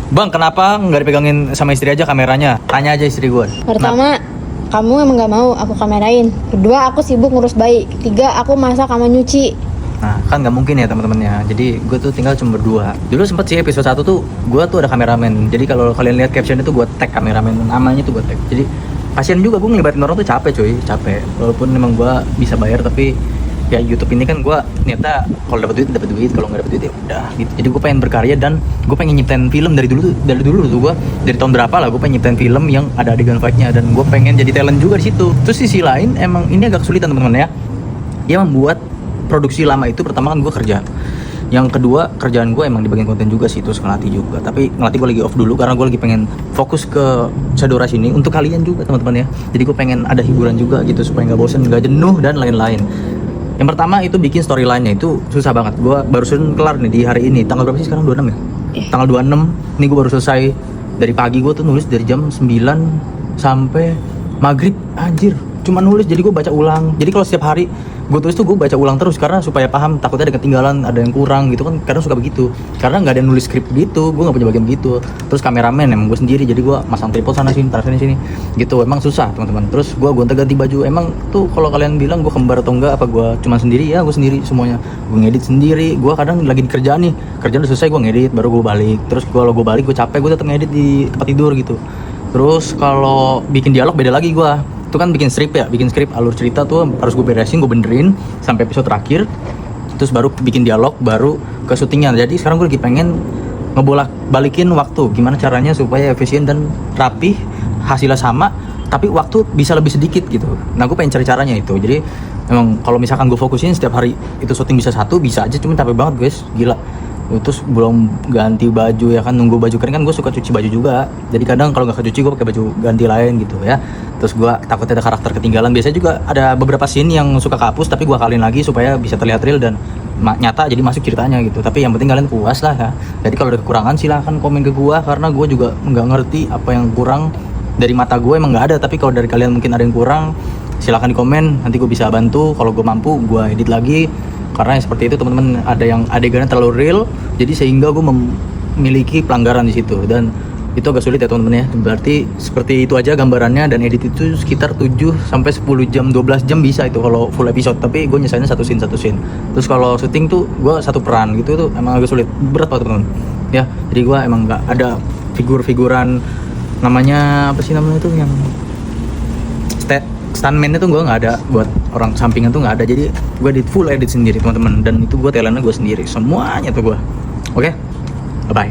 Bang, kenapa nggak dipegangin sama istri aja kameranya? Tanya aja istri gue. Pertama, kamu emang gak mau aku kamerain. Kedua, aku sibuk ngurus bayi. Ketiga, aku masak sama nyuci. Nah, kan nggak mungkin ya teman-temannya. Jadi gue tuh tinggal cuma berdua. Dulu sempet sih episode 1 tuh gue tuh ada kameramen. Jadi kalau kalian lihat caption itu gue tag kameramen, namanya tuh gue tag. Jadi kasian juga gue ngelibatin orang tuh capek cuy, capek. Walaupun memang gue bisa bayar tapi ya YouTube ini kan gue ternyata kalau dapat duit, kalau nggak dapat duit ya udah gitu. Jadi gue pengen berkarya dan gue pengen nyiptain film dari dulu tuh gue dari tahun berapa lah gue pengen nyiptain film yang ada adegan fight-nya dan gue pengen jadi talent juga di situ. Terus sisi lain emang ini agak kesulitan teman-teman ya. Dia membuat produksi lama itu pertama kan gue kerja. Yang kedua kerjaan gue emang di bagian konten juga sih, terus ngelatih juga. Tapi ngelatih gue lagi off dulu karena gue lagi pengen fokus ke Shadowra sini untuk kalian juga teman-teman ya. Jadi gue pengen ada hiburan juga gitu supaya nggak bosen, nggak jenuh dan lain-lain. Yang pertama itu bikin storyline-nya itu susah banget. Gue barusan kelar nih di hari ini. Tanggal berapa sih sekarang? 26 ya? Tanggal 26. Ini gue baru selesai. Dari pagi gue tuh nulis dari jam 9 sampai maghrib. Anjir, cuma nulis. Jadi gue baca ulang. Jadi kalau setiap hari gue tulis tuh gue baca ulang terus karena supaya paham, takutnya ada ketinggalan, ada yang kurang gitu kan, kadang suka begitu karena nggak ada yang nulis skrip gitu, gue nggak punya bagian begitu. Terus kameramen emang gue sendiri, jadi gue masang tripod sana sini, taruh sini gitu, emang susah teman-teman. Terus gue gonta-ganti baju, emang tuh kalau kalian bilang gue kembar atau enggak, apa gue cuma sendiri, ya gue sendiri semuanya. Gue ngedit sendiri, gue kadang lagi di kerjaan nih, kerjaan udah selesai gue ngedit, baru gue balik. Terus kalau gue balik gue capek, gue tetap ngedit di tempat tidur gitu. Terus kalau bikin dialog beda lagi gue. Itu kan bikin skrip ya, bikin skrip alur cerita tuh harus gue beresin, gue benerin sampai episode terakhir. Terus baru bikin dialog, baru ke syutingnya. Jadi sekarang gue lagi pengen ngebolak-balikin waktu, gimana caranya supaya efisien dan rapih, hasilnya sama, tapi waktu bisa lebih sedikit gitu. Nah gue pengen cari caranya itu. Jadi memang kalau misalkan gue fokusin setiap hari itu syuting bisa satu, bisa aja, cuma capek banget guys, gila. Terus belum ganti baju ya kan, nunggu baju kering kan, gue suka cuci baju juga. Jadi kadang kalau nggak kecuci gue pakai baju ganti lain gitu ya. Terus gue takutnya ada karakter ketinggalan. Biasanya juga ada beberapa scene yang suka kehapus, tapi gue kaliin lagi supaya bisa terlihat real dan nyata, jadi masuk ceritanya gitu. Tapi yang penting kalian puas lah ya. Jadi kalau ada kekurangan silahkan komen ke gue, karena gue juga nggak ngerti apa yang kurang. Dari mata gue emang nggak ada, tapi kalau dari kalian mungkin ada yang kurang, silahkan di komen, nanti gue bisa bantu. Kalau gue mampu gue edit lagi. Karena seperti itu teman-teman, ada yang adegannya terlalu real, jadi sehingga gue memiliki pelanggaran di situ, dan itu agak sulit ya teman-teman ya. Berarti seperti itu aja gambarannya, dan edit itu sekitar 7 sampai 10 jam, 12 jam bisa itu kalau full episode. Tapi gue nyesainnya satu scene. Terus kalau syuting tuh gue satu peran gitu, tuh emang agak sulit, berat banget teman-teman ya. Jadi gue emang nggak ada figuran namanya apa sih namanya itu, yang stuntman itu gue nggak ada, buat orang sampingan tuh nggak ada. Jadi gue full edit sendiri teman-teman, dan itu gue talentnya gue sendiri semuanya tuh gue. Oke, bye bye.